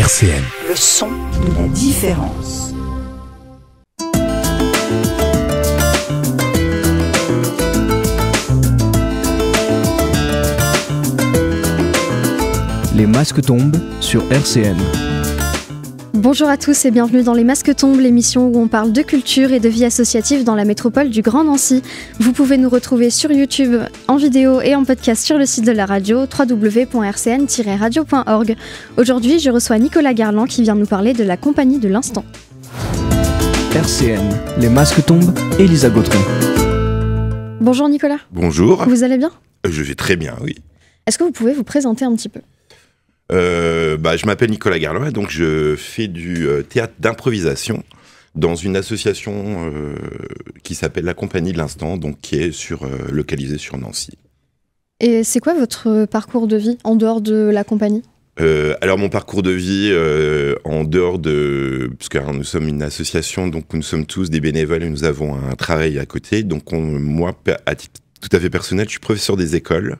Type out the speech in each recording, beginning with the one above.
RCN. Le son de la différence. Les masques tombent sur RCN. Bonjour à tous et bienvenue dans Les Masques tombent, l'émission où on parle de culture et de vie associative dans la métropole du Grand Nancy. Vous pouvez nous retrouver sur YouTube, en vidéo et en podcast sur le site de la radio, www.rcn-radio.org. Aujourd'hui, je reçois Nicolas Garland qui vient nous parler de la Compagnie de l'Instant. RCN, Les masques tombent, Elisa Gautron. Bonjour Nicolas. Bonjour. Vous allez bien ? Je vais très bien, oui. Est-ce que vous pouvez vous présenter un petit peu ? Je m'appelle Nicolas Garland et donc je fais du théâtre d'improvisation dans une association qui s'appelle la Compagnie de l'Instant, donc qui est localisée sur Nancy. Et c'est quoi votre parcours de vie en dehors de la compagnie ? Alors mon parcours de vie en dehors de... Parce que nous sommes une association, donc nous sommes tous des bénévoles et nous avons un travail à côté. Donc moi, à titre tout à fait personnel, je suis professeur des écoles.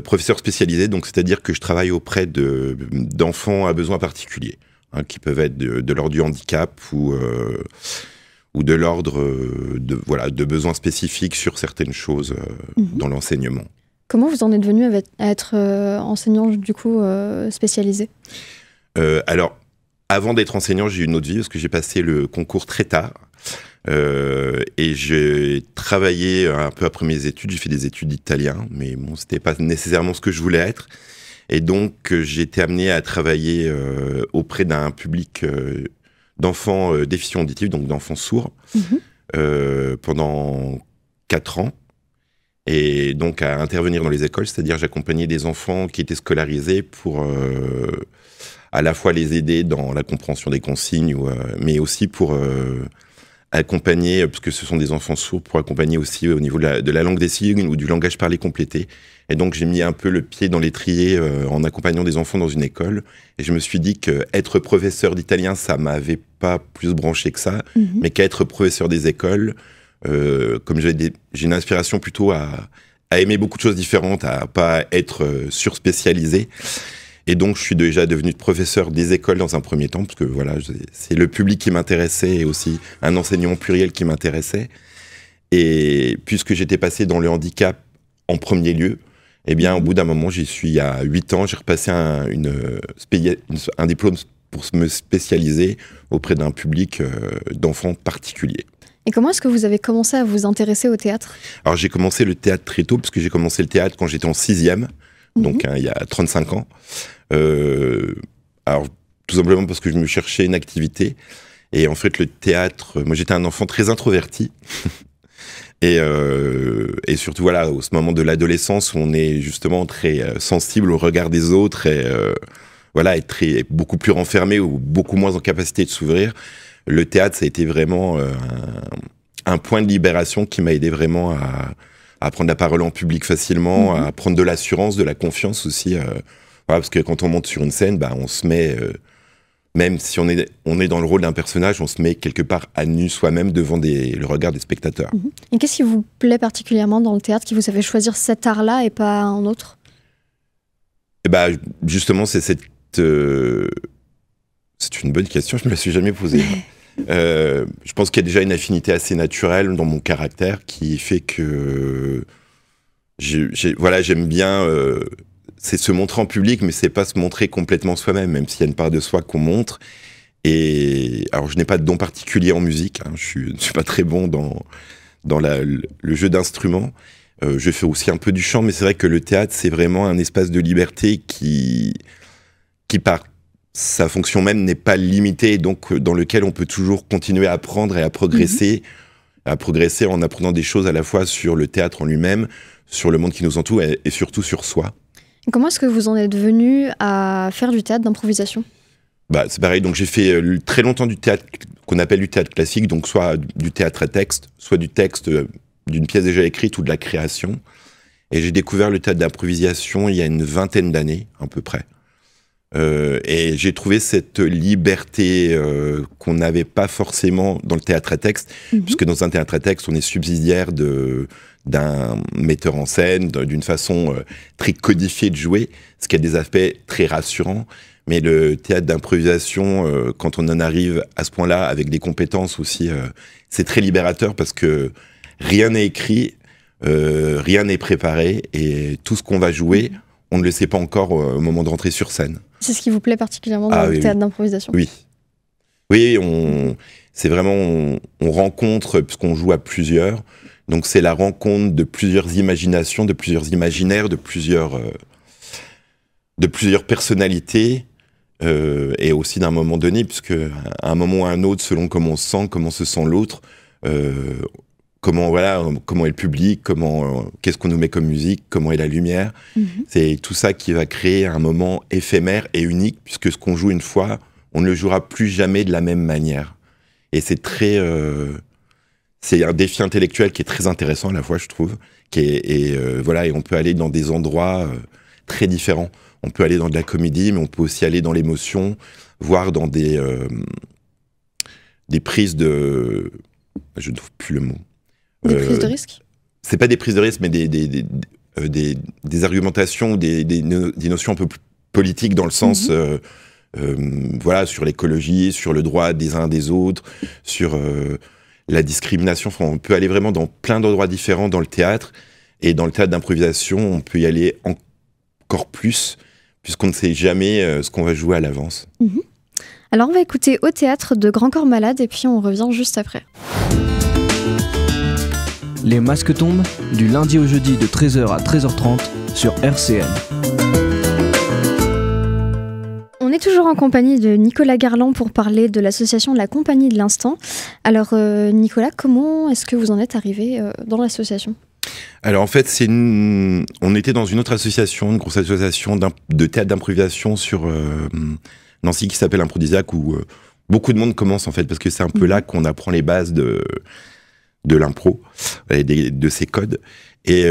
Professeur spécialisé, donc c'est-à-dire que je travaille auprès d'enfants à besoins particuliers, qui peuvent être de l'ordre du handicap ou de l'ordre de besoins spécifiques sur certaines choses dans l'enseignement. Comment vous en êtes venu à être enseignant du coup spécialisé ? Alors, avant d'être enseignant, j'ai eu une autre vie parce que j'ai passé le concours très tard. Et j'ai travaillé un peu après mes études, j'ai fait des études d'italien, mais bon, c'était pas nécessairement ce que je voulais être. Et donc, j'ai été amené à travailler auprès d'un public d'enfants déficients auditifs, donc d'enfants sourds, pendant 4 ans. Et donc, à intervenir dans les écoles, c'est-à-dire j'accompagnais des enfants qui étaient scolarisés pour à la fois les aider dans la compréhension des consignes, mais aussi pour... accompagner, parce que ce sont des enfants sourds, pour accompagner aussi au niveau de la langue des signes ou du langage parlé complété. Et donc j'ai mis un peu le pied dans l'étrier en accompagnant des enfants dans une école. Et je me suis dit qu'être professeur d'italien, ça m'avait pas plus branché que ça, mais qu'être professeur des écoles, comme j'ai une inspiration plutôt à aimer beaucoup de choses différentes, à pas être surspécialisé. Et donc, je suis déjà devenu professeur des écoles dans un premier temps, parce que voilà, c'est le public qui m'intéressait et aussi un enseignement pluriel qui m'intéressait. Et puisque j'étais passé dans le handicap en premier lieu, eh bien, au bout d'un moment, j'y suis il y a 8 ans, j'ai repassé un diplôme pour me spécialiser auprès d'un public d'enfants particuliers. Et comment est-ce que vous avez commencé à vous intéresser au théâtre ? Alors, j'ai commencé le théâtre très tôt, parce que j'ai commencé le théâtre quand j'étais en 6e, donc il y a 35 ans. Alors, tout simplement parce que je me cherchais une activité. Et en fait, le théâtre... Moi, j'étais un enfant très introverti. et surtout, voilà, au ce moment de l'adolescence où on est justement très sensible au regard des autres et être beaucoup plus renfermé ou beaucoup moins en capacité de s'ouvrir. Le théâtre, ça a été vraiment un point de libération qui m'a aidé vraiment à prendre la parole en public facilement, à prendre de l'assurance, de la confiance aussi. Voilà, parce que quand on monte sur une scène, on se met, même si on est dans le rôle d'un personnage, on se met quelque part à nu soi-même devant le regard des spectateurs. Et qu'est-ce qui vous plaît particulièrement dans le théâtre, qui vous a fait choisir cet art-là et pas un autre ? Justement, c'est une bonne question, je ne me la suis jamais posée. Je pense qu'il y a déjà une affinité assez naturelle dans mon caractère qui fait que j'aime bien... c'est se montrer en public, mais c'est pas se montrer complètement soi-même, même s'il y a une part de soi qu'on montre. Et alors, je n'ai pas de don particulier en musique. Je ne suis pas très bon dans le jeu d'instruments. Je fais aussi un peu du chant, mais c'est vrai que le théâtre, c'est vraiment un espace de liberté qui par sa fonction même n'est pas limitée, donc dans lequel on peut toujours continuer à apprendre et à progresser, en apprenant des choses à la fois sur le théâtre en lui-même, sur le monde qui nous entoure et surtout sur soi. Comment est-ce que vous en êtes venu à faire du théâtre d'improvisation ? C'est pareil, donc j'ai fait très longtemps du théâtre qu'on appelle du théâtre classique, donc soit du théâtre à texte, soit du texte d'une pièce déjà écrite ou de la création. Et j'ai découvert le théâtre d'improvisation il y a une 20aine d'années, à peu près. Et j'ai trouvé cette liberté qu'on n'avait pas forcément dans le théâtre à texte, puisque dans un théâtre à texte, on est subsidiaire d'un metteur en scène, d'une façon très codifiée de jouer, ce qui a des aspects très rassurants. Mais le théâtre d'improvisation, quand on en arrive à ce point-là, avec des compétences aussi, c'est très libérateur parce que rien n'est écrit, rien n'est préparé, et tout ce qu'on va jouer, on ne le sait pas encore au moment de rentrer sur scène. C'est ce qui vous plaît particulièrement dans le théâtre d'improvisation? Oui. Oui, c'est vraiment, on rencontre, puisqu'on joue à plusieurs, donc c'est la rencontre de plusieurs imaginations, de plusieurs imaginaires, de plusieurs personnalités, et aussi d'un moment donné, puisque à un moment ou à un autre, selon comment on se sent, comment se sent l'autre, comment est le public, qu'est-ce qu'on nous met comme musique, comment est la lumière. C'est tout ça qui va créer un moment éphémère et unique, puisque ce qu'on joue une fois, on ne le jouera plus jamais de la même manière. Et c'est c'est un défi intellectuel qui est très intéressant à la fois, je trouve, et on peut aller dans des endroits très différents. On peut aller dans de la comédie, mais on peut aussi aller dans l'émotion, voire dans des prises de... Je ne trouve plus le mot. Des prises de risque? C'est pas des prises de risque, mais des argumentations, des notions un peu plus politiques dans le sens... sur l'écologie, sur le droit des uns des autres, sur la discrimination. Enfin, on peut aller vraiment dans plein d'endroits différents dans le théâtre. Et dans le théâtre d'improvisation, on peut y aller encore plus, puisqu'on ne sait jamais ce qu'on va jouer à l'avance. Alors on va écouter Au théâtre de Grand Corps Malade, et puis on revient juste après. Les masques tombent, du lundi au jeudi de 13h à 13h30 sur RCN. On est toujours en compagnie de Nicolas Garland pour parler de l'association de la Compagnie de l'Instant. Alors Nicolas, comment est-ce que vous en êtes arrivé dans l'association ? Alors en fait, on était dans une autre association, une grosse association de théâtre d'improvisation sur Nancy qui s'appelle Improdisiaque, où beaucoup de monde commence en fait, parce que c'est un peu là qu'on apprend les bases de l'impro, et de ses codes. Et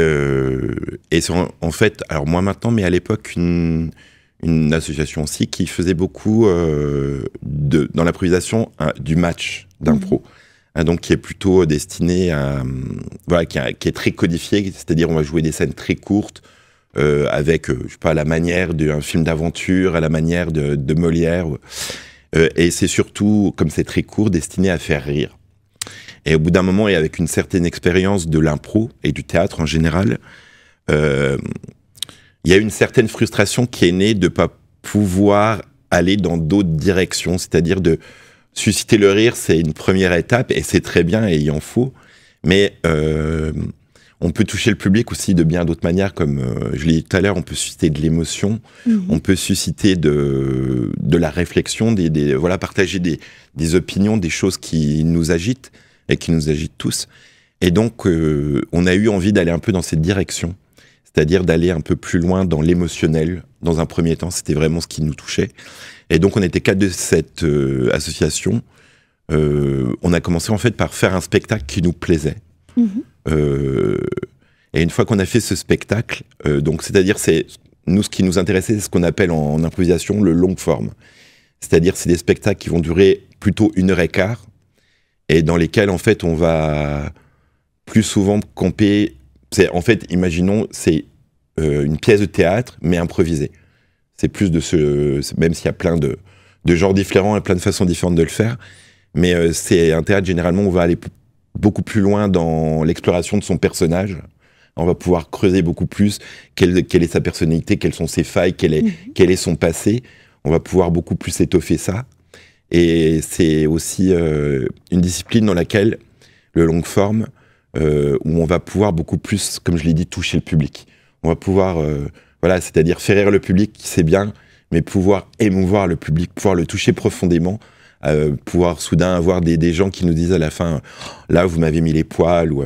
c'est en fait, alors moi maintenant, mais à l'époque, une association aussi qui faisait beaucoup dans l'improvisation du match d'impro. Donc qui est plutôt destiné à... qui est très codifié, c'est-à-dire on va jouer des scènes très courtes, avec, je sais pas, à la manière d'un film d'aventure, à la manière de Molière. Et c'est surtout, comme c'est très court, destiné à faire rire. Et au bout d'un moment, et avec une certaine expérience de l'impro et du théâtre en général, il y a une certaine frustration qui est née de ne pas pouvoir aller dans d'autres directions, c'est-à-dire de susciter le rire, c'est une première étape, et c'est très bien, et il en faut, mais on peut toucher le public aussi de bien d'autres manières, comme je l'ai dit tout à l'heure, on peut susciter de l'émotion, on peut susciter de la réflexion, partager des opinions, des choses qui nous agitent, et qui nous agitent tous. Et donc, on a eu envie d'aller un peu dans cette direction, c'est-à-dire d'aller un peu plus loin dans l'émotionnel. Dans un premier temps, c'était vraiment ce qui nous touchait. Et donc, on était 4 de cette association. On a commencé en fait par faire un spectacle qui nous plaisait. Et une fois qu'on a fait ce spectacle, c'est-à-dire, nous, ce qui nous intéressait, c'est ce qu'on appelle en improvisation le long forme. C'est-à-dire, c'est des spectacles qui vont durer plutôt 1h15, et dans lesquels, en fait, on va plus souvent camper. En fait, imaginons, c'est une pièce de théâtre, mais improvisée. C'est plus même s'il y a plein de genres différents et plein de façons différentes de le faire, mais c'est un théâtre, généralement, où on va aller beaucoup plus loin dans l'exploration de son personnage. On va pouvoir creuser beaucoup plus quelle est sa personnalité, quelles sont ses failles, quel est son passé. On va pouvoir beaucoup plus étoffer ça. Et c'est aussi une discipline dans laquelle le long forme, où on va pouvoir beaucoup plus, comme je l'ai dit, toucher le public. On va pouvoir, c'est-à-dire faire rire le public, c'est bien, mais pouvoir émouvoir le public, pouvoir le toucher profondément, pouvoir soudain avoir des gens qui nous disent à la fin, là vous m'avez mis les poils, ou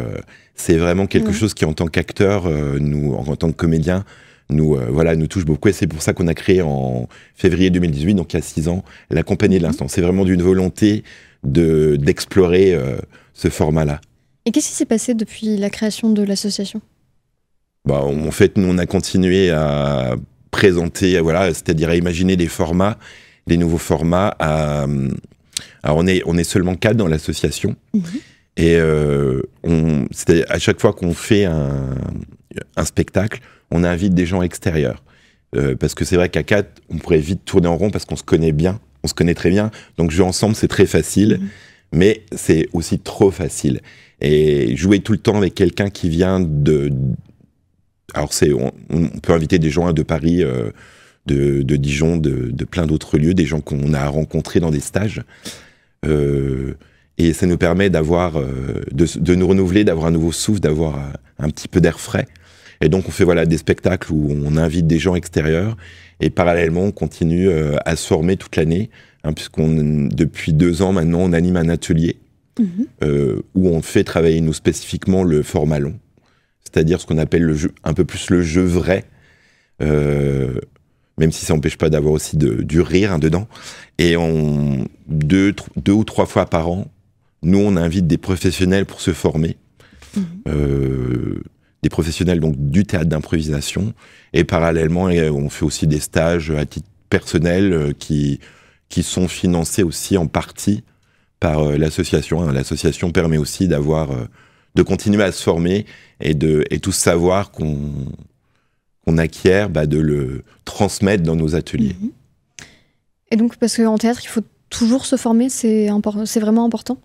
c'est vraiment quelque chose qui, en tant qu'acteur, nous, en tant que comédien, nous touche beaucoup. Et c'est pour ça qu'on a créé en février 2018, donc il y a 6 ans, la Compagnie de l'Instant. C'est vraiment d'une volonté d'explorer ce format-là. Et qu'est-ce qui s'est passé depuis la création de l'association ? En fait, nous, on a continué à présenter, c'est-à-dire à imaginer des formats, des nouveaux formats. Alors, on est seulement 4 dans l'association. Et à chaque fois qu'on fait un spectacle, on invite des gens extérieurs. Parce que c'est vrai qu'à 4, on pourrait vite tourner en rond parce qu'on se connaît bien, on se connaît très bien. Donc jouer ensemble, c'est très facile, mais c'est aussi trop facile. Et jouer tout le temps avec quelqu'un qui vient alors on peut inviter des gens de Paris, de Dijon, de plein d'autres lieux, des gens qu'on a rencontrés dans des stages. Et ça nous permet de nous renouveler, d'avoir un nouveau souffle, d'avoir un petit peu d'air frais. Et donc on fait des spectacles où on invite des gens extérieurs et parallèlement on continue à se former toute l'année, depuis 2 ans maintenant on anime un atelier où on fait travailler nous spécifiquement le format long, c'est-à-dire ce qu'on appelle le jeu, un peu plus le jeu vrai, même si ça n'empêche pas d'avoir aussi du rire dedans. Et 2 ou 3 fois par an, nous on invite des professionnels pour se former, des professionnels donc du théâtre d'improvisation, et parallèlement on fait aussi des stages à titre personnel qui sont financés aussi en partie par l'association. L'association permet aussi de continuer à se former et tout ce savoir qu'on acquiert, de le transmettre dans nos ateliers. Et donc, parce qu'en théâtre, il faut toujours se former, c'est vraiment important ?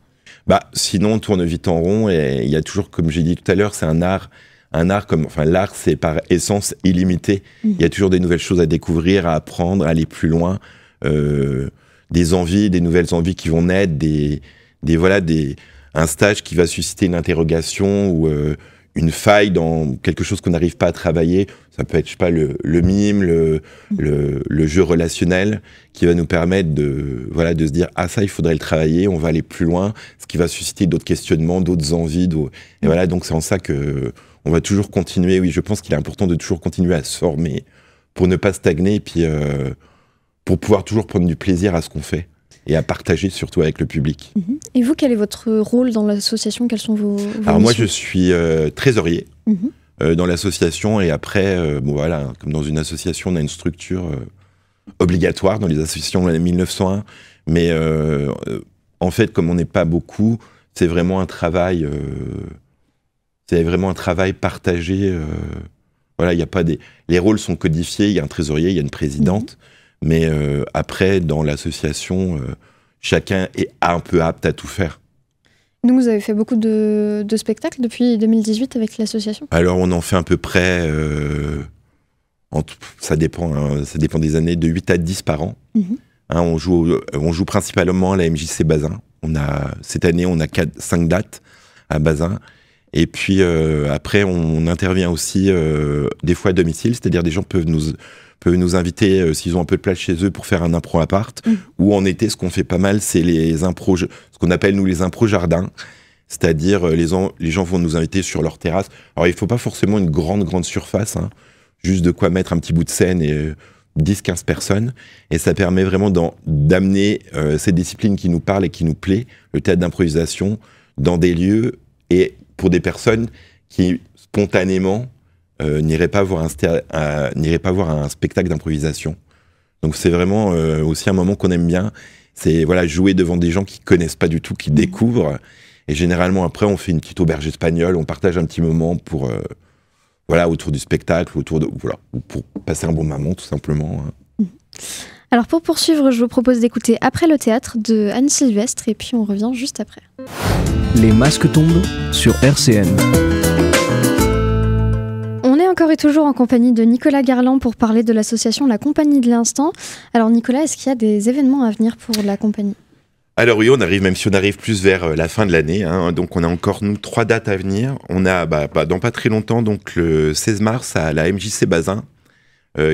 Sinon, on tourne vite en rond, et il y a toujours, comme j'ai dit tout à l'heure, c'est un art l'art, c'est par essence illimité. Il y a toujours des nouvelles choses à découvrir, à apprendre, à aller plus loin, des nouvelles envies qui vont naître, un stage qui va susciter une interrogation ou une faille dans quelque chose qu'on n'arrive pas à travailler. Ça peut être, le mime, le jeu relationnel, qui va nous permettre de se dire « Ah, ça, il faudrait le travailler, on va aller plus loin », ce qui va susciter d'autres questionnements, d'autres envies. Et donc c'est en ça qu'on va toujours continuer. Oui, je pense qu'il est important de toujours continuer à se former pour ne pas stagner et puis pour pouvoir toujours prendre du plaisir à ce qu'on fait et à partager surtout avec le public. Et vous, quel est votre rôle dans l'association ? Quels sont vos Alors missions ? moi, je suis trésorier dans l'association, et après, comme dans une association, on a une structure obligatoire dans les associations de l'année 1901, mais en fait, comme on n'est pas beaucoup, c'est vraiment un travail partagé. Il y a pas les rôles sont codifiés, il y a un trésorier, il y a une présidente, mais après, dans l'association, chacun est un peu apte à tout faire. Donc vous avez fait beaucoup de spectacles depuis 2018 avec l'association ? Alors on en fait à peu près, ça dépend des années, de 8 à 10 par an. On joue principalement à la MJC Bazin. Cette année, on a 5 dates à Bazin. Et puis après, on intervient aussi des fois à domicile, c'est-à-dire des gens peuvent nous inviter s'ils ont un peu de place chez eux pour faire un impro appart. Ou en été, ce qu'on fait pas mal, c'est ce qu'on appelle nous les impros jardins. C'est-à-dire les gens vont nous inviter sur leur terrasse. Alors il faut pas forcément une grande surface, juste de quoi mettre un petit bout de scène et 10-15 personnes. Et ça permet vraiment d'amener ces disciplines qui nous parlent et qui nous plaît, le théâtre d'improvisation, dans des lieux et pour des personnes qui spontanément n'iraient pas voir un spectacle d'improvisation. Donc c'est vraiment aussi un moment qu'on aime bien. C'est jouer devant des gens qui connaissent pas du tout, qui découvrent. Et généralement après on fait une petite auberge espagnole, on partage un petit moment pour autour du spectacle, ou pour passer un bon moment tout simplement. Alors pour poursuivre, je vous propose d'écouter Après le théâtre de Anne Sylvestre, et puis on revient juste après. Les masques tombent sur RCN. On est encore et toujours en compagnie de Nicolas Garland pour parler de l'association La Compagnie de l'Instant. Alors Nicolas, est-ce qu'il y a des événements à venir pour la compagnie ? Alors oui, même si on arrive plus vers la fin de l'année, donc on a encore, nous, 3 dates à venir. On a, dans pas très longtemps, donc le 16 mars à la MJC Bazin,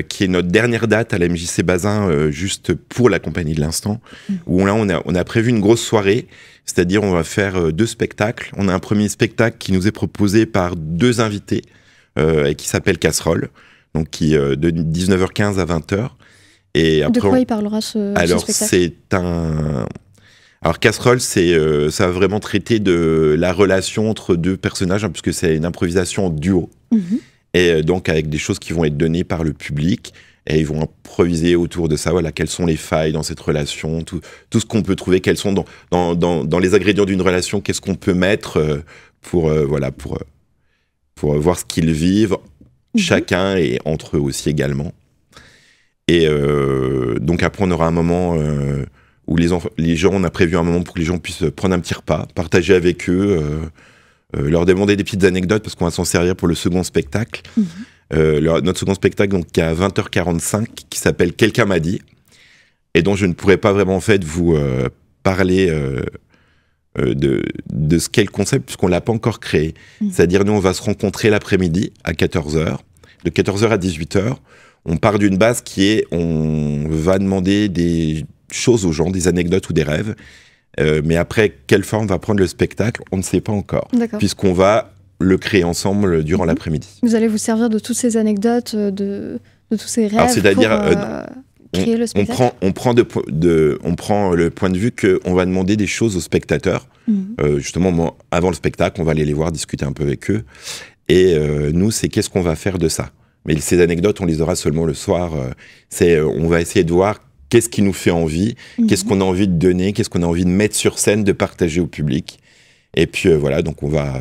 qui est notre dernière date à la MJC Bazin, juste pour la Compagnie de l'Instant, où là, on a prévu une grosse soirée, c'est-à-dire on va faire 2 spectacles. On a un premier spectacle qui nous est proposé par 2 invités, et qui s'appelle Casserole, donc qui de 19h15 à 20h. Et après, de quoi il parlera ce spectacle ? Alors Casserole, ça va vraiment traiter de la relation entre 2 personnages, puisque c'est une improvisation en duo. Et donc avec des choses qui vont être données par le public, et ils vont improviser autour de ça, quelles sont les failles dans cette relation, tout ce qu'on peut trouver, quels sont dans les ingrédients d'une relation, qu'est-ce qu'on peut mettre pour voir ce qu'ils vivent, chacun et entre eux aussi également. Et donc après, on aura un moment où les gens, on a prévu un moment pour que les gens puissent prendre un petit repas, partager avec eux, leur demander des petites anecdotes parce qu'on va s'en servir pour le second spectacle. Notre second spectacle, donc, qui est à 20h45, qui s'appelle « Quelqu'un m'a dit », et dont je ne pourrais pas vraiment en fait vous parler de ce qu'est le concept puisqu'on ne l'a pas encore créé. C'est-à-dire, nous, on va se rencontrer l'après-midi à 14h, de 14h à 18h. On part d'une base qui est, on va demander des choses aux gens, des anecdotes ou des rêves. Mais après, quelle forme va prendre le spectacle, on ne sait pas encore. Puisqu'on va le créer ensemble durant l'après-midi. Vous allez vous servir de toutes ces anecdotes, de tous ces rêves. Alors, c'est-à-dire, créer le spectacle. on prend le point de vue qu'on va demander des choses aux spectateurs. Justement, avant le spectacle, on va aller les voir, discuter un peu avec eux. Et nous, c'est qu'est-ce qu'on va faire de ça. Mais ces anecdotes, on les aura seulement le soir. On va essayer de voir qu'est-ce qui nous fait envie, qu'est-ce qu'on a envie de donner, qu'est-ce qu'on a envie de mettre sur scène, de partager au public. Et puis voilà, donc on va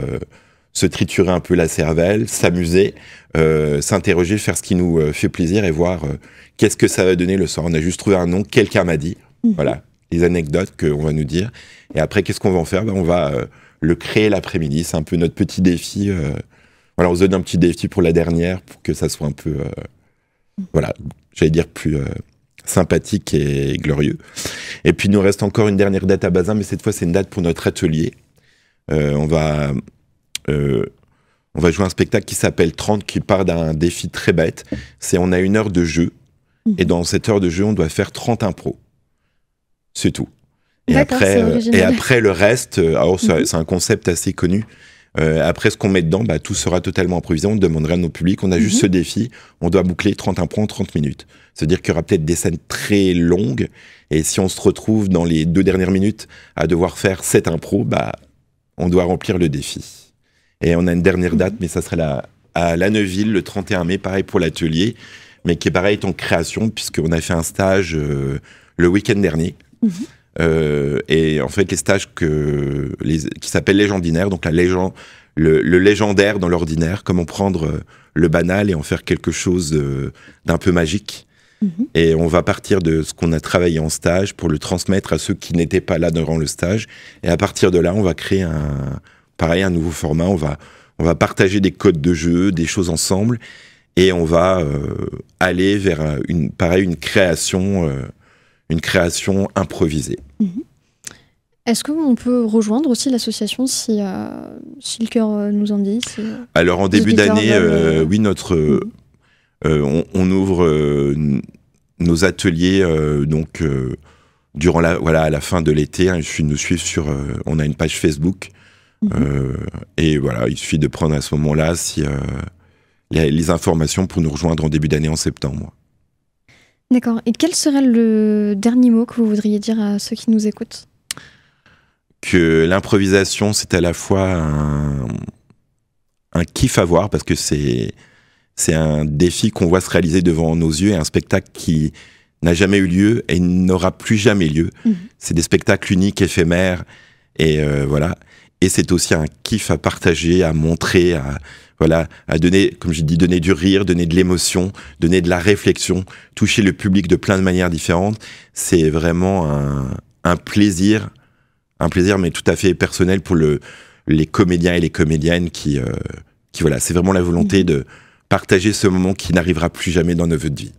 se triturer un peu la cervelle, s'amuser, s'interroger, faire ce qui nous fait plaisir et voir qu'est-ce que ça va donner le soir. On a juste trouvé un nom, quelqu'un m'a dit. Voilà, les anecdotes qu'on va nous dire. Et après, qu'est-ce qu'on va en faire ? On va le créer l'après-midi. C'est un peu notre petit défi. Voilà, on se donne un petit défi pour la dernière, pour que ça soit un peu, voilà, j'allais dire plus sympathique et glorieux. Et puis, il nous reste encore une dernière date à Bazin, mais cette fois, c'est une date pour notre atelier. On va jouer un spectacle qui s'appelle 30, qui part d'un défi très bête. On a 1 heure de jeu, et dans cette heure de jeu, on doit faire 30 impros. C'est tout. Et après, le reste, c'est un concept assez connu. Après, ce qu'on met dedans, tout sera totalement improvisé. On demanderait à nos publics, on a juste ce défi, on doit boucler 30 impros en 30 minutes. C'est-à-dire qu'il y aura peut-être des scènes très longues, et si on se retrouve dans les 2 dernières minutes à devoir faire 7 impros, on doit remplir le défi. Et on a une dernière date, mais ça serait à La Neuville, le 31 mai, pareil pour l'atelier, mais qui est pareil en création, puisqu'on a fait un stage le week-end dernier. Et en fait, les stages qui s'appellent Légendinaire, donc le légendaire dans l'ordinaire, comment prendre le banal et en faire quelque chose d'un peu magique. Et on va partir de ce qu'on a travaillé en stage pour le transmettre à ceux qui n'étaient pas là durant le stage. Et à partir de là, on va créer un nouveau format. On va partager des codes de jeu, des choses ensemble, et on va aller vers une création improvisée. Est-ce qu'on peut rejoindre aussi l'association si le cœur nous en dit Alors en début d'année, oui, on ouvre nos ateliers durant à la fin de l'été. Il suffit de nous suivre on a une page Facebook. Et voilà, il suffit de prendre à ce moment-là les informations pour nous rejoindre en début d'année, en septembre. D'accord. Et quel serait le dernier mot que vous voudriez dire à ceux qui nous écoutent ? Que l'improvisation, c'est à la fois un kiff à voir, parce que c'est un défi qu'on voit se réaliser devant nos yeux, et un spectacle qui n'a jamais eu lieu et n'aura plus jamais lieu. C'est des spectacles uniques, éphémères, et voilà. Et c'est aussi un kiff à partager, à montrer, à donner, comme j'ai dit, donner du rire, donner de l'émotion, donner de la réflexion, toucher le public de plein de manières différentes. C'est vraiment un plaisir, mais tout à fait personnel pour les comédiens et les comédiennes qui voilà, c'est vraiment la volonté de partager ce moment qui n'arrivera plus jamais dans notre vie.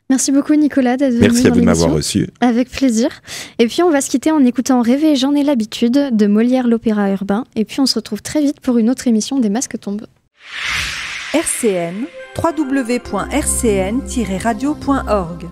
Merci beaucoup Nicolas d'être venu dans l'émission. Merci à vous de m'avoir reçu. Avec plaisir. Et puis on va se quitter en écoutant Rêver, j'en ai l'habitude de Molière l'opéra urbain. Et puis on se retrouve très vite pour une autre émission des Masques tombent. RCN, www.rcn-radio.org